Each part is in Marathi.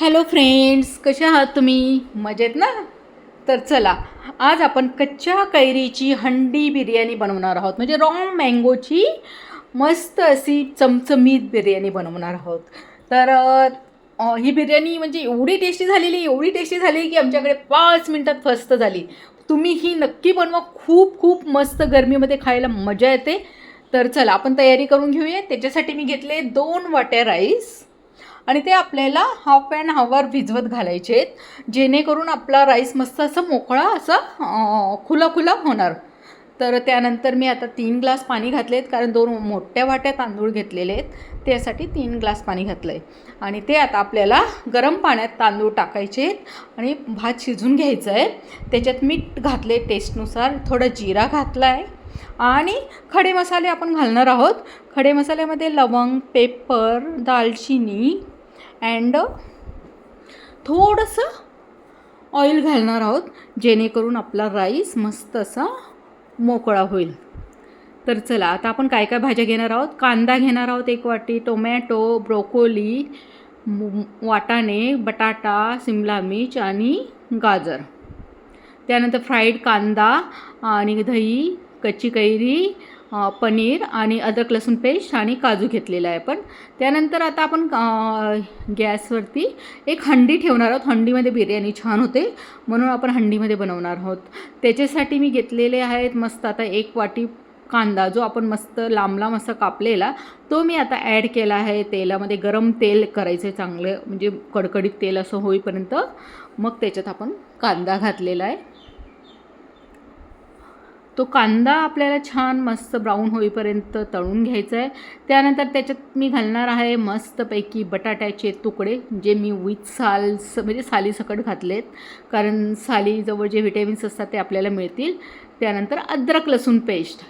हॅलो फ्रेंड्स, कसे आहात तुम्ही? मजेत ना? तर चला, आज आपण कच्च्या कैरीची हंडी बिर्याणी बनवणार आहोत. म्हणजे रॉ मँगोची मस्त अशी चमचमीत बिर्याणी बनवणार आहोत. तर ही बिर्याणी म्हणजे एवढी टेस्टी झाली की आमच्याकडे 5 मिनटात फस्त झाली. तुम्ही ही नक्की बनवा. खूप खूप मस्त गरमीमध्ये खायला मजा येते. तर चला, आपण तयारी करून घेऊया. त्याच्यासाठी मी घेतले 2 वाट्या राईस आणि ते आपल्याला हाफ अँड हावर भिजवत घालायचे आहेत, जेणेकरून आपला राईस मस्त असं मोकळा असा खुला खुला होणार. तर त्यानंतर मी आता 3 ग्लास पाणी घातले आहेत, कारण 2 मोठ्या वाट्या तांदूळ घेतलेले आहेत, त्यासाठी 3 ग्लास पाणी घातलं आहे. आणि ते आता आपल्याला गरम पाण्यात तांदूळ टाकायचे आहेत आणि भात शिजून घ्यायचं आहे. त्याच्यात मीठ घातले टेस्टनुसार, थोडा जिरा घातला आहे आणि खडे मसाले आपण घालणार आहोत. खडे मसाल्यामध्ये लवंग, पेपर, दालचिनी अँड थोडंसं ऑइल घालणार आहोत, जेणेकरून आपला राईस मस्त असा मोकळा होईल. तर चला, आता आपण काय काय भाज्या घेणार आहोत. कांदा घेणार आहोत 1 वाटी, टोमॅटो, ब्रोकोली, वाटाणे, बटाटा, शिमला मिर्च आणि गाजर. त्यानंतर फ्राईड कांदा आणि दही, कच्ची कैरी, पनीर आणि अद्रक लसूण पेस्ट आणि काजू घेतलेला आहे आपण. त्यानंतर आता आपण गॅसवरती एक हंडी ठेवणार आहोत. हंडीमध्ये बिर्याणी छान होते, म्हणून आपण हंडीमध्ये बनवणार आहोत. त्याच्यासाठी मी घेतलेले आहेत मस्त आता 1 वाटी कांदा, जो आपण मस्त लांब लांब असा कापलेला, तो मी आता ॲड केला आहे तेलामध्ये. गरम तेल करायचं आहे चांगलं, म्हणजे कडकडीत तेल असं होईपर्यंत. मग त्याच्यात आपण कांदा घातलेला आहे. तो कांदा आपल्याला छान मस्त ब्राऊन होईपर्यंत तळून घ्यायचा आहे. त्यानंतर त्याच्यात मी घालणार आहे मस्तपैकी बटाट्याचे तुकडे, जे मी विथ म्हणजे सालीसकट घातलेत, कारण सालीजवळ जे व्हिटॅमिन्स असतात ते आपल्याला मिळतील. त्यानंतर अद्रक लसूण पेस्ट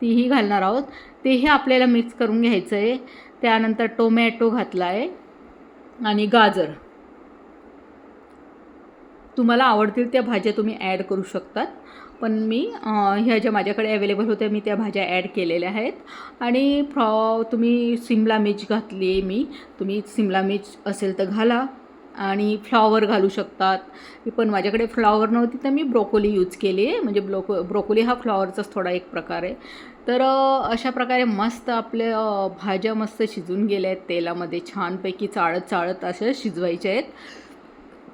तीही घालणार आहोत. तेही आपल्याला मिक्स करून घ्यायचं आहे. त्यानंतर टोमॅटो घातला आहे आणि गाजर. तुम्हाला आवडतील त्या भाज्या तुम्ही ॲड करू शकतात, पण मी ह्या ज्या माझ्याकडे अवेलेबल होत्या मी त्या भाज्या ॲड केलेल्या आहेत. आणि तुम्ही शिमला मिर्च घातली तुम्ही शिमला मिर्च असेल तर घाला आणि फ्लॉवर घालू शकतात. पण माझ्याकडे फ्लॉवर नव्हती तर मी ब्रोकोली यूज केली आहे. म्हणजे ब्रोकोली हा फ्लॉवरचाच थोडा एक प्रकार आहे. तर अशा प्रकारे मस्त आपल्या भाज्या मस्त शिजून गेल्या आहेत तेलामध्ये, छानपैकी चाळत अशा शिजवायच्या आहेत.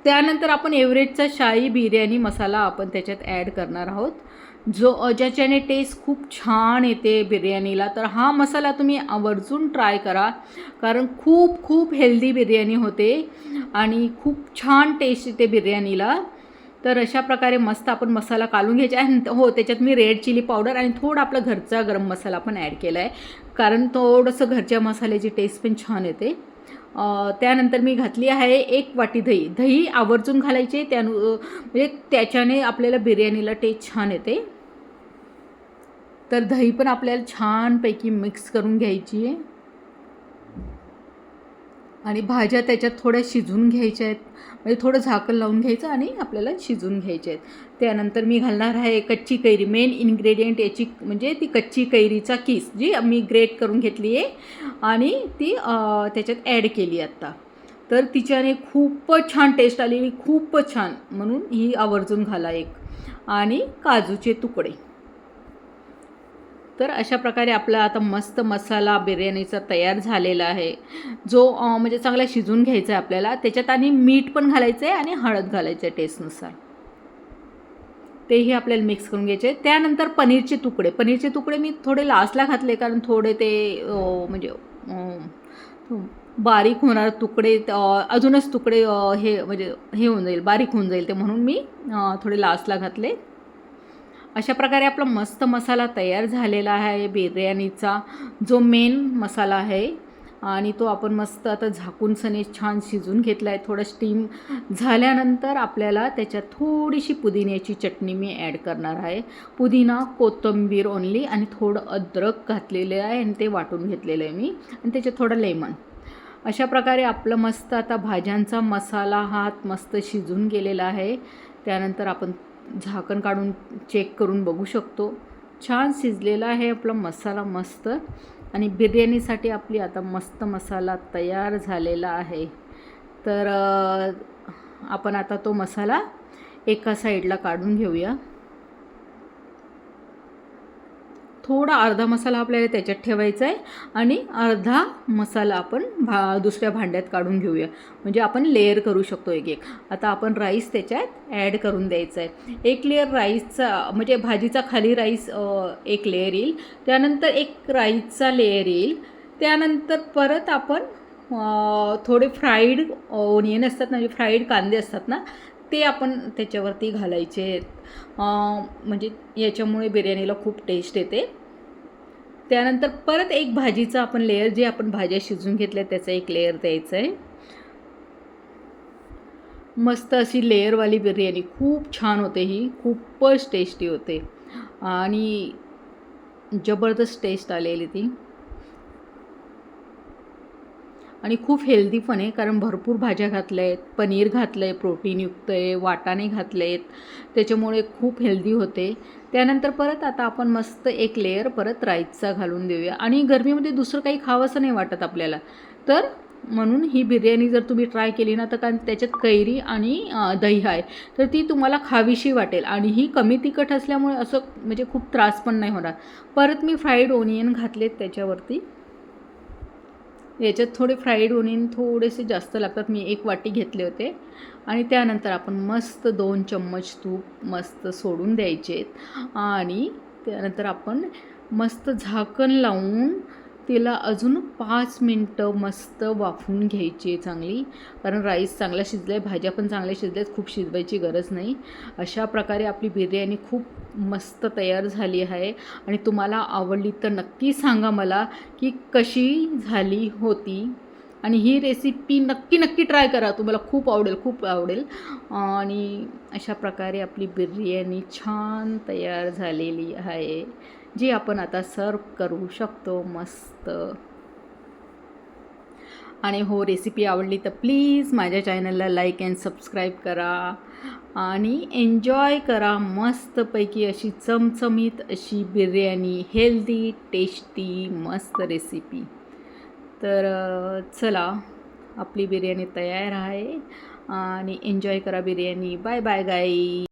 त्यानंतर आपण एव्हरेजचा शाही बिर्याणी मसाला आपण त्याच्यात ॲड करणार आहोत, ज्याच्याने टेस्ट खूप छान येते बिर्याणीला. तर हा मसाला तुम्ही आवर्जून ट्राय करा, कारण खूप खूप हेल्दी बिर्याणी होते आणि खूप छान टेस्ट येते बिर्याणीला. तर अशा प्रकारे मस्त आपण मसाला काढून घ्यायचा आहे. हो, त्याच्यात मी रेड चिली पावडर आणि थोडा आपला घरचा गरम मसाला पण ॲड केला आहे, कारण थोडंसं घरच्या मसाल्याची टेस्ट पण छान येते. त्यानंतर मी घातली आहे 1 वाटी दही आवर्जून घालायचे, म्हणजे त्याच्याने आपल्याला बिर्याणीला टेस्ट छान येते. तर दही पण आपल्याला छानपैकी मिक्स करून घ्यायची आहे आणि भाज्या त्याच्यात थोड्या शिजून घ्यायच्या आहेत, म्हणजे थोडं झाकण लावून घ्यायचं आणि आपल्याला शिजून घ्यायचे आहेत. त्यानंतर मी घालणार आहे कच्ची कैरी. मेन इन्ग्रेडियंट याची म्हणजे ती कच्ची कैरीचा किस, जी मी ग्रेट करून घेतली आहे आणि ती त्याच्यात ॲड केली आत्ता. तर तिच्याने खूपच छान टेस्ट आलेली, खूपच छान, म्हणून ही आवर्जून घाला एक. आणि काजूचे तुकडे. तर अशा प्रकारे आपला आता मस्त मसाला बिर्याणीचा तयार झालेला आहे, जो म्हणजे चांगला शिजून घ्यायचा आहे आपल्याला. त्याच्यात आणि मीठ पण घालायचं आहे आणि हळद घालायचं आहे टेस्टनुसार. तेही आपल्याला मिक्स करून घ्यायचे. त्यानंतर पनीरचे तुकडे मी थोडे लास्टला घातले, कारण थोडे ते म्हणजे बारीक होणार तुकडे, अजूनच तुकडे म्हणजे हे होऊन जाईल, बारीक होऊन जाईल, ते म्हणून मी थोडे लास्टला घातले. अशा प्रकारे आपला मस्त मसाला तयार झालेला आहे बिर्याणीचा, जो मेन मसाला आहे. आणि तो आपण मस्त आता झाकून छान शिजून घेतला आहे. थोडं स्टीम झाल्यानंतर आपल्याला त्याच्यात थोडीशी पुदिन्याची चटणी मी ॲड करणार आहे. पुदिना, कोथिंबीर ओनली, आणि थोडं अद्रक घातलेलं आहे आणि ते वाटून घेतलेलं आहे मी, आणि त्याच्यात थोडं लेमन. अशा प्रकारे आपलं मस्त आता भाज्यांचा मसाला हा मस्त शिजून गेलेला आहे. त्यानंतर आपण झाकण काढून चेक करून बघू शकतो, छान शिजलेला आहे आपला मसाला मस्त. आणि बिर्याणीसाठी आपली आता मस्त मसाला तयार झालेला आहे. तर आपण आता तो मसाला एका साईडला काढून घेऊया. थोडा अर्धा मसाला आपल्याला त्याच्यात ठेवायचा आहे आणि अर्धा मसाला आपण दुसऱ्या भांड्यात काढून घेऊया, म्हणजे आपण लेअर करू शकतो एक एक. आता आपण राईस त्याच्यात ॲड करून द्यायचा आहे. एक लेअर राईसचा म्हणजे भाजीचा खाली राईस एक लेअर येईल, त्यानंतर एक राईसचा लेअर येईल, त्यानंतर परत आपण थोडे फ्राईड ओनियन असतात ना, म्हणजे फ्राईड कांदे असतात ना, ते आपण त्याच्यावरती घालायचे आहेत. म्हणजे याच्यामुळे बिर्याणीला खूप टेस्ट येते. त्यानंतर परत एक भाजीचा आपण लेअर, जे आपण भाज्या शिजवून घेतल्या त्याचा एक लेअर द्यायचा आहे. मस्त अशी लेअरवाली बिर्याणी खूप छान होते, ही खूपच टेस्टी होते आणि जबरदस्त टेस्ट आलेली ती. आणि खूप हेल्दी पण आहे, कारण भरपूर भाज्या घातल्या आहेत, पनीर घातलं आहे, प्रोटीनयुक्त आहे, वाटाणे घातले आहेत, त्याच्यामुळे खूप हेल्दी होते. त्यानंतर परत आता आपण मस्त एक लेअर परत राईसचा घालून देऊया. आणि गरमीमध्ये दुसरं काही खावंसं नाही वाटत आपल्याला, तर म्हणून ही बिर्याणी जर तुम्ही ट्राय केली ना, तर कारण त्याच्यात कैरी आणि दही आहे, तर ती तुम्हाला खावीशी वाटेल. आणि ही कमी तिखट असल्यामुळे असं म्हणजे खूप त्रास पण नाही होणार. परत मी फ्राईड ओनियन घातलेत त्याच्यावरती. याच्यात थोडे फ्राईड ओनियन थोडेसे जास्त लागतात, मी 1 वाटी घेतले होते. आणि त्यानंतर आपण मस्त 2 चम्मच तूप मस्त सोडून द्यायचे आणि त्यानंतर आपण मस्त झाकण लावून तिला अजून 5 मिनटं मस्त वाफवून घ्यायची आहे चांगली, कारण राईस चांगला शिजला आहे, भाज्या पण चांगल्या शिजल्या आहेत, खूप शिजवायची गरज नाही. अशा प्रकारे आपली बिर्याणी खूप मस्त तयार झाली आहे. आणि तुम्हाला आवडली तर नक्की सांगा मला की कशी झाली होती. आणि ही रेसिपी नक्की नक्की ट्राय करा, तुम्हाला खूप आवडेल, खूप आवडेल. आणि अशा प्रकारे आपली बिर्याणी छान तयार झालेली आहे, जी आपण आता सर्व करू शकतो मस्त. आणि हो, रेसिपी आवडली तर प्लीज माझ्या चॅनलला लाईक अँड सबस्क्राईब करा आणि एन्जॉय करा मस्तपैकी अशी चमचमीत अशी बिर्याणी, हेल्दी टेस्टी मस्त रेसिपी. तर चला, आपली बिर्याणी तयार आहे आणि एन्जॉय करा बिर्याणी. बाय बाय गाई.